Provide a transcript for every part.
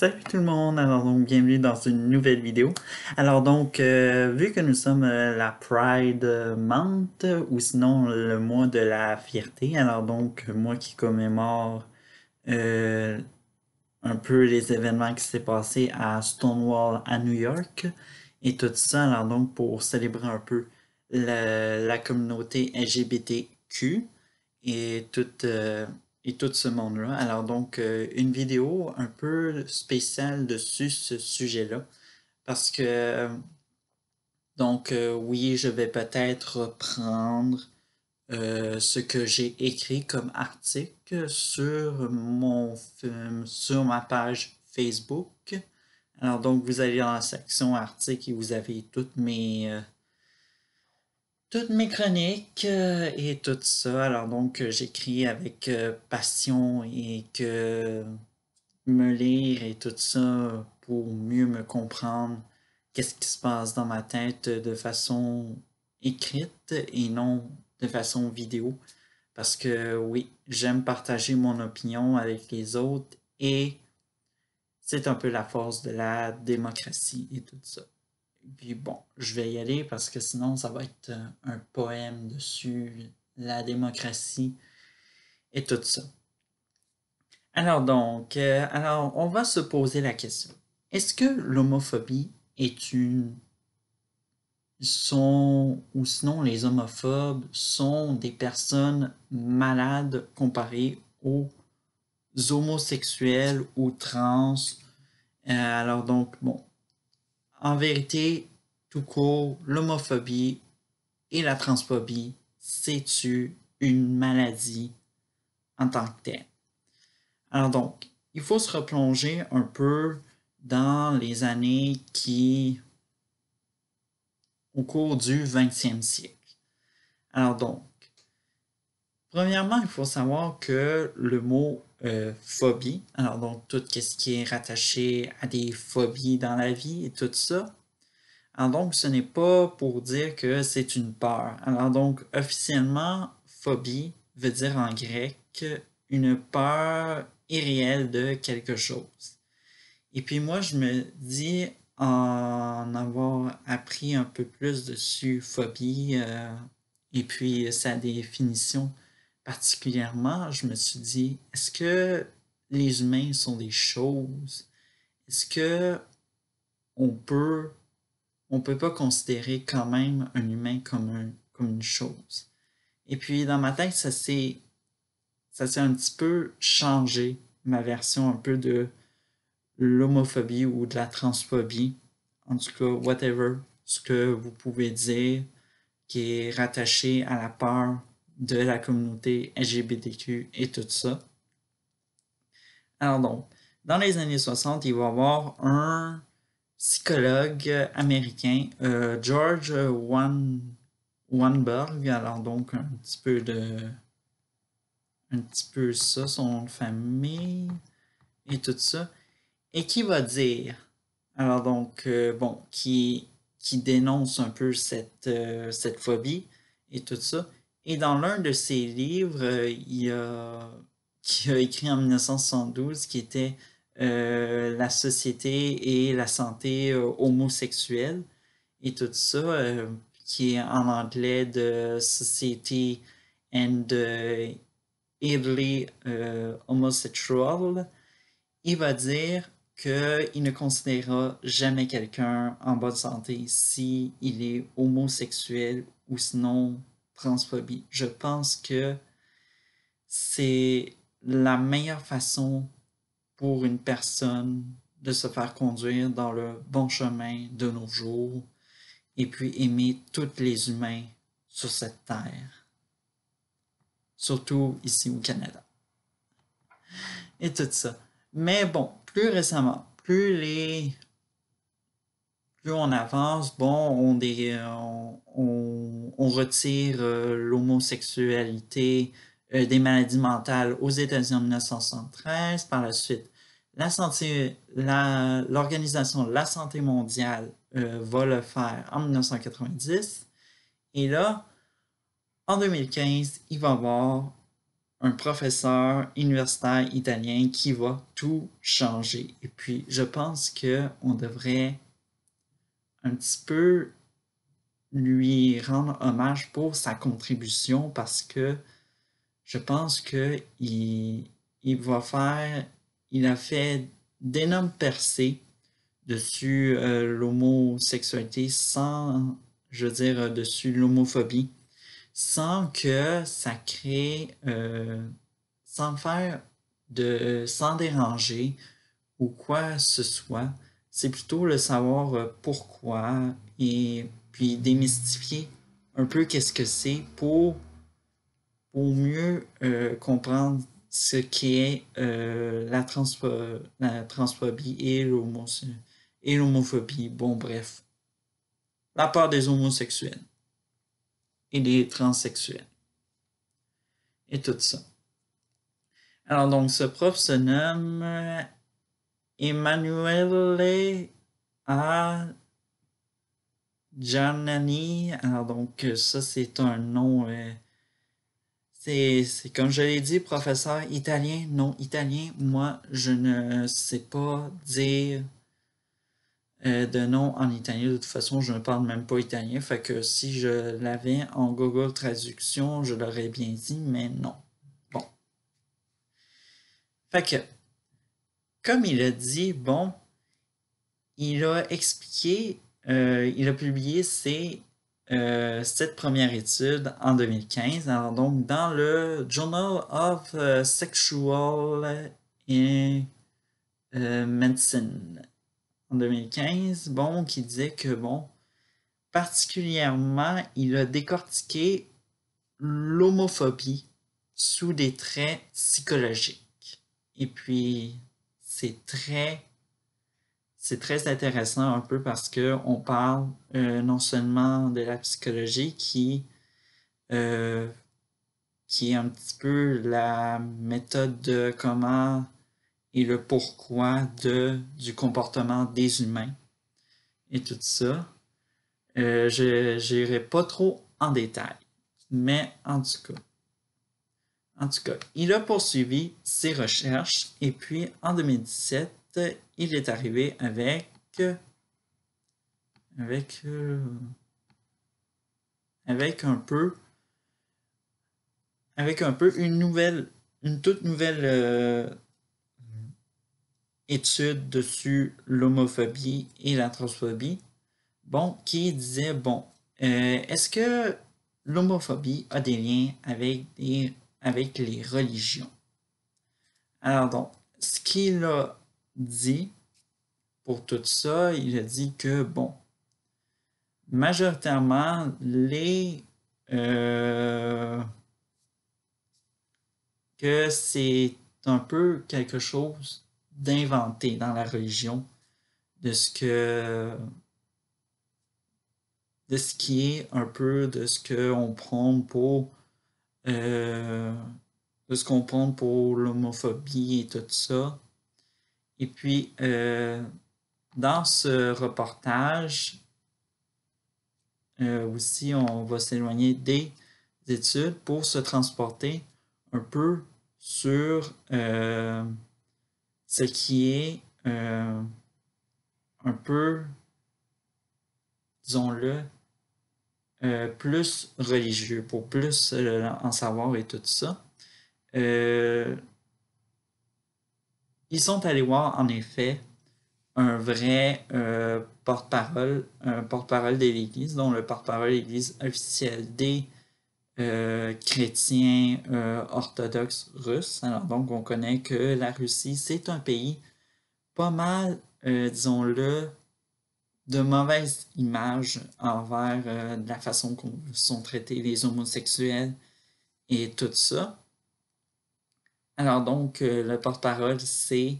Salut tout le monde, alors donc bienvenue dans une nouvelle vidéo. Alors donc, vu que nous sommes la Pride Month, ou sinon le mois de la fierté, alors donc moi qui commémore euh, un peu les événements qui s'est passé à Stonewall à New York et tout ça, alors donc pour célébrer un peu la communauté LGBTQ et tout ce monde-là. Alors donc une vidéo un peu spéciale dessus ce sujet-là parce que oui, je vais peut-être reprendre ce que j'ai écrit comme article sur ma page Facebook. Alors donc vous allez dans la section articles et vous avez toutes mes chroniques et tout ça. Alors donc j'écris avec passion et que me lire et tout ça pour mieux me comprendre qu'est-ce qui se passe dans ma tête de façon écrite et non de façon vidéo. Parce que oui, j'aime partager mon opinion avec les autres et c'est un peu la force de la démocratie et tout ça. Puis bon, je vais y aller parce que sinon ça va être un poème dessus la démocratie et tout ça. Alors donc, on va se poser la question. Est-ce que l'homophobie est ou sinon les homophobes sont des personnes malades comparées aux homosexuels ou trans? Alors donc, bon, en vérité, tout court, l'homophobie et la transphobie, c'est-tu une maladie en tant que telle? Alors donc, il faut se replonger un peu dans les années au cours du 20e siècle. Alors donc, premièrement, il faut savoir que le mot phobie, alors donc tout ce qui est rattaché à des phobies dans la vie et tout ça, alors donc ce n'est pas pour dire que c'est une peur. Alors donc officiellement, phobie veut dire en grec une peur irréelle de quelque chose. Et puis moi, je me dis, en avoir appris un peu plus dessus, phobie, et puis sa définition particulièrement, je me suis dit, est-ce que les humains sont des choses? Est-ce que on peut, on peut pas considérer quand même un humain comme une chose? Et puis dans ma tête, ça s'est un petit peu changé, ma version un peu de l'homophobie ou de la transphobie, en tout cas, whatever, ce que vous pouvez dire, qui est rattaché à la peur de la communauté LGBTQ et tout ça. Alors donc, dans les années 60, il va y avoir un psychologue américain, George Weinberg, alors donc un petit peu ça, son nom de famille et tout ça, et qui va dire, alors donc, bon, qui dénonce un peu cette phobie et tout ça. Et dans l'un de ses livres, qui a écrit en 1972, qui était La société et la santé homosexuelle et tout ça, qui est en anglais de Society and Elderly Homosexual, il va dire qu'il ne considérera jamais quelqu'un en bonne santé si il est homosexuel ou sinon transphobie. Je pense que c'est la meilleure façon pour une personne de se faire conduire dans le bon chemin de nos jours et puis aimer tous les humains sur cette terre, surtout ici au Canada. Et tout ça. Mais bon, plus récemment, plus on avance, bon, on retire l'homosexualité des maladies mentales aux États-Unis en 1973. Par la suite, l'Organisation de la santé mondiale va le faire en 1990. Et là, en 2015, il va y avoir un professeur universitaire italien qui va tout changer. Et puis, je pense qu'on devrait un petit peu lui rendre hommage pour sa contribution parce que je pense que il a fait d'énormes percées dessus l'homosexualité sans, je veux dire, dessus l'homophobie, sans que ça crée, sans faire sans déranger ou quoi que ce soit. C'est plutôt le savoir pourquoi et puis démystifier un peu qu'est-ce que c'est pour mieux comprendre ce qu'est la transphobie et l'homophobie. Bon, bref. La part des homosexuels et des transsexuels. Et tout ça. Alors, donc, ce prof se nomme Emanuele A. Giannani. Alors, donc, ça, c'est un nom. C'est comme je l'ai dit, professeur italien, non italien. Moi, je ne sais pas dire de nom en italien. De toute façon, je ne parle même pas italien. Fait que si je l'avais en Google Traduction, je l'aurais bien dit, mais non. Bon. Fait que, comme il a dit, bon, il a expliqué, il a publié cette première étude en 2015, alors donc dans le Journal of Sexual Medicine en 2015, bon, qui disait que, bon, particulièrement, il a décortiqué l'homophobie sous des traits psychologiques. Et puis, c'est très intéressant un peu parce qu'on parle non seulement de la psychologie qui est un petit peu la méthode de comment et le pourquoi du comportement des humains et tout ça. Je n'irai pas trop en détail, mais en tout cas, il a poursuivi ses recherches et puis en 2017, il est arrivé avec un peu une toute nouvelle étude dessus l'homophobie et la transphobie. Bon, qui disait, bon, est-ce que l'homophobie a des liens avec les religions? Alors donc, ce qu'il a dit pour tout ça, il a dit que, bon, majoritairement, que c'est un peu quelque chose d'inventé dans la religion de ce qui est un peu de ce qu'on prend pour l'homophobie et tout ça. Et puis dans ce reportage aussi on va s'éloigner des études pour se transporter un peu sur ce qui est un peu, disons-le, plus religieux, pour plus en savoir et tout ça. Ils sont allés voir en effet un vrai porte-parole de l'Église, dont le porte-parole de l'Église officielle des chrétiens orthodoxes russes. Alors donc on connaît que la Russie, c'est un pays pas mal, disons-le, de mauvaise image envers la façon dont sont traités les homosexuels et tout ça. Alors donc, le porte-parole s'est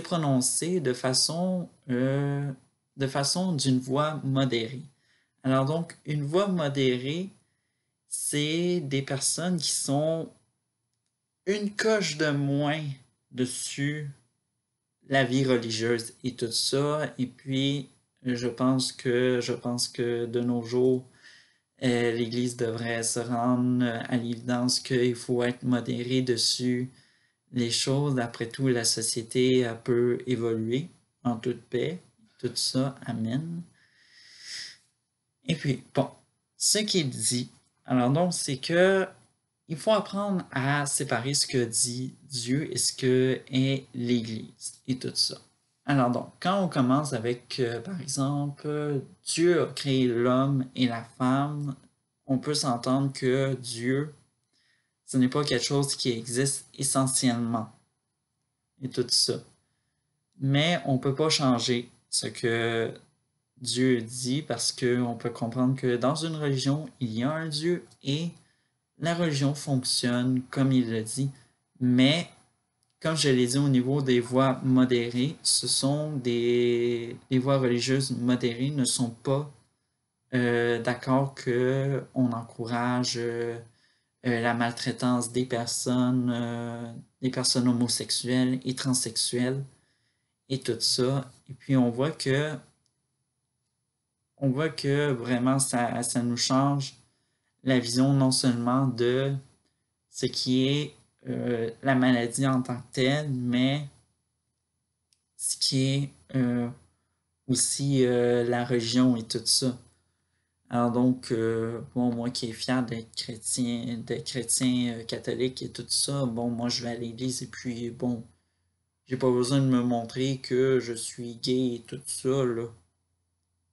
prononcé de façon d'une voix modérée. Alors donc, une voix modérée, c'est des personnes qui sont une coche de moins dessus la vie religieuse et tout ça. Et puis, je pense que de nos jours, l'Église devrait se rendre à l'évidence qu'il faut être modéré dessus les choses. Après tout, la société peut évoluer en toute paix. Tout ça, amen. Et puis, bon, ce qu'il dit, alors donc, c'est que il faut apprendre à séparer ce que dit Dieu et ce que est l'Église et tout ça. Alors donc, quand on commence avec, par exemple, Dieu a créé l'homme et la femme, on peut s'entendre que Dieu, ce n'est pas quelque chose qui existe essentiellement et tout ça. Mais on ne peut pas changer ce que Dieu dit parce qu'on peut comprendre que dans une religion, il y a un Dieu et la religion fonctionne comme il le dit. Mais, comme je l'ai dit au niveau des voies modérées, ce sont les voies religieuses modérées ne sont pas d'accord qu'on encourage la maltraitance des personnes homosexuelles et transsexuelles et tout ça. Et puis on voit que vraiment ça nous change la vision non seulement de ce qui est la maladie en tant que telle, mais ce qui est aussi la religion et tout ça. Alors donc, bon, moi qui est fier d'être chrétien catholique et tout ça, bon, moi je vais à l'église et puis bon, j'ai pas besoin de me montrer que je suis gay et tout ça, là. De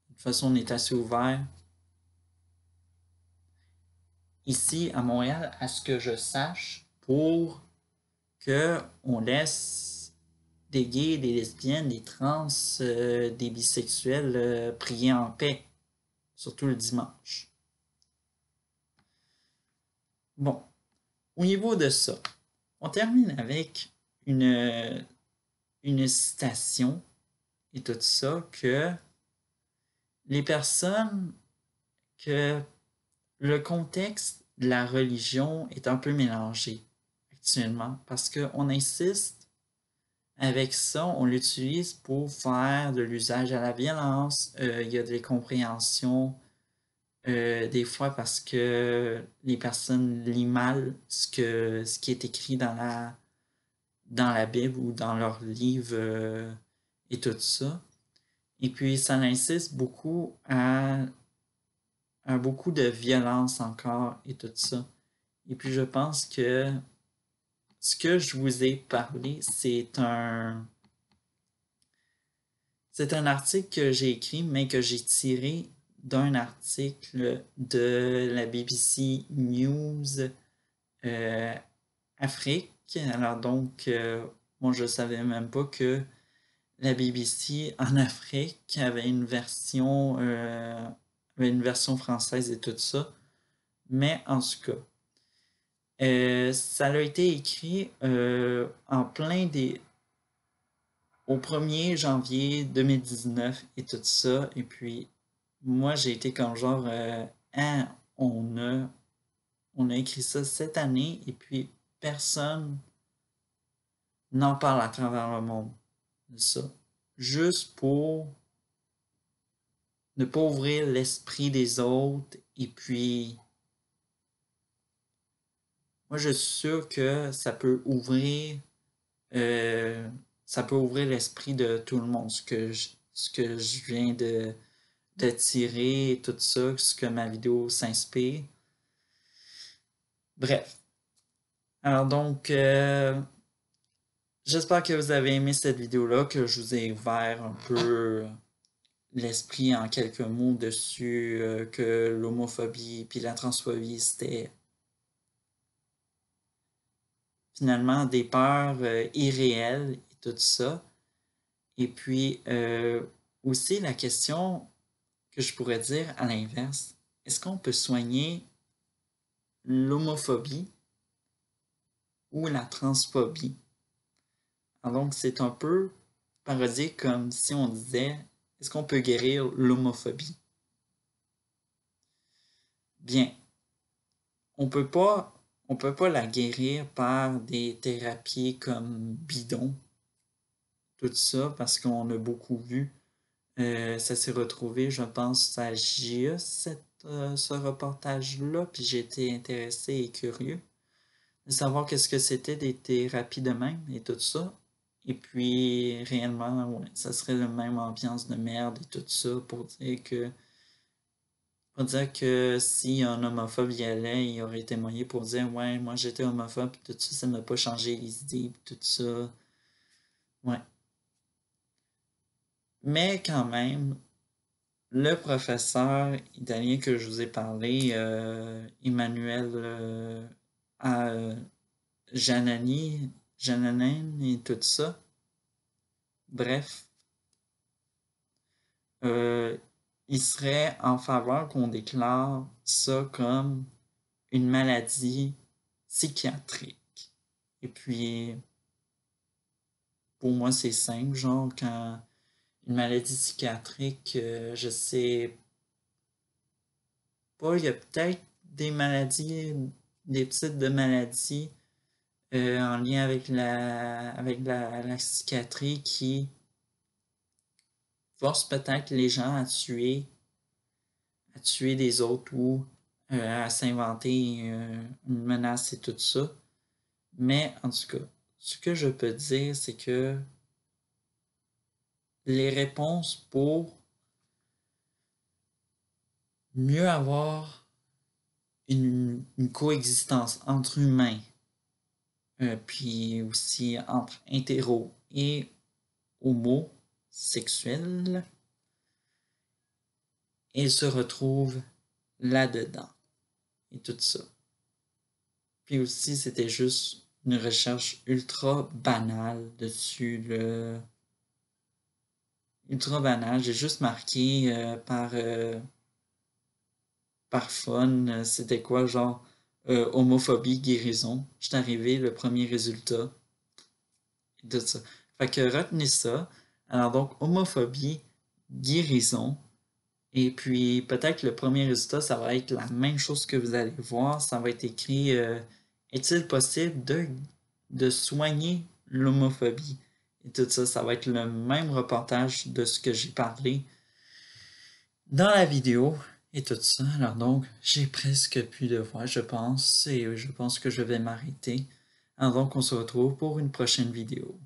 toute façon, on est assez ouvert. Ici, à Montréal, à ce que je sache, pour qu'on laisse des gays, des lesbiennes, des trans, des bisexuels prier en paix, surtout le dimanche. Bon, au niveau de ça, on termine avec une citation et tout ça que les personnes, que le contexte de la religion est un peu mélangé actuellement parce qu'on insiste avec ça, on l'utilise pour faire de l'usage à la violence. Il y a des compréhensions des fois parce que les personnes lisent mal ce qui est écrit dans la Bible ou dans leur livre et tout ça. Et puis, ça insiste beaucoup à beaucoup de violence encore et tout ça. Et puis, je pense que ce que je vous ai parlé, c'est un article que j'ai écrit, mais que j'ai tiré d'un article de la BBC News Afrique. Alors donc, moi je savais même pas que la BBC en Afrique avait une version française et tout ça. Mais en tout cas, ça a été écrit en plein au 1er janvier 2019 et tout ça. Et puis, moi, j'ai été comme genre, ah, on a écrit ça cette année et puis personne n'en parle à travers le monde de ça. Juste pour ne pas ouvrir l'esprit des autres et puis moi je suis sûr que ça peut ouvrir l'esprit de tout le monde, ce que je viens de tirer et tout ça, ce que ma vidéo s'inspire. Bref. Alors donc, j'espère que vous avez aimé cette vidéo-là, que je vous ai ouvert un peu l'esprit en quelques mots dessus, que l'homophobie puis la transphobie, c'était finalement des peurs irréelles et tout ça. Et puis aussi la question que je pourrais dire à l'inverse, est-ce qu'on peut soigner l'homophobie ou la transphobie? Alors donc c'est un peu parodique comme si on disait, est-ce qu'on peut guérir l'homophobie? Bien, on peut pas la guérir par des thérapies comme bidon, tout ça, parce qu'on a beaucoup vu. Ça s'est retrouvé, je pense, à JE ce reportage-là, puis j'ai été intéressé et curieux de savoir qu'est-ce que c'était des thérapies de même et tout ça. Et puis, réellement, ouais, ça serait la même ambiance de merde et tout ça pour dire que si un homophobe y allait, il aurait témoigné pour dire ouais, moi j'étais homophobe, pis tout ça, ça m'a pas changé les idées, pis tout ça. Ouais. Mais quand même, le professeur italien que je vous ai parlé, Emmanuel à Janani, Jananen et tout ça, bref, euh, il serait en faveur qu'on déclare ça comme une maladie psychiatrique. Et puis, pour moi, c'est simple, genre, quand une maladie psychiatrique, je sais pas, il y a peut-être des maladies, des types de maladies en lien avec la psychiatrie qui forcent peut-être les gens à tuer des autres ou à s'inventer une menace et tout ça. Mais en tout cas, ce que je peux dire, c'est que les réponses pour mieux avoir une coexistence entre humains, puis aussi entre hétéros et homosexuels, et se retrouvent là-dedans et tout ça. Puis aussi, c'était juste une recherche ultra banale dessus, ultra banale. J'ai juste marqué par fun, c'était quoi, genre homophobie, guérison. J'étais arrivé, le premier résultat et tout ça. Fait que retenez ça. Alors donc, homophobie, guérison. Et puis peut-être le premier résultat, ça va être la même chose que vous allez voir. Ça va être écrit est-il possible de soigner l'homophobie? Et tout ça, ça va être le même reportage de ce que j'ai parlé dans la vidéo et tout ça. Alors donc, j'ai presque plus de voix, je pense, et je pense que je vais m'arrêter. Alors donc, on se retrouve pour une prochaine vidéo.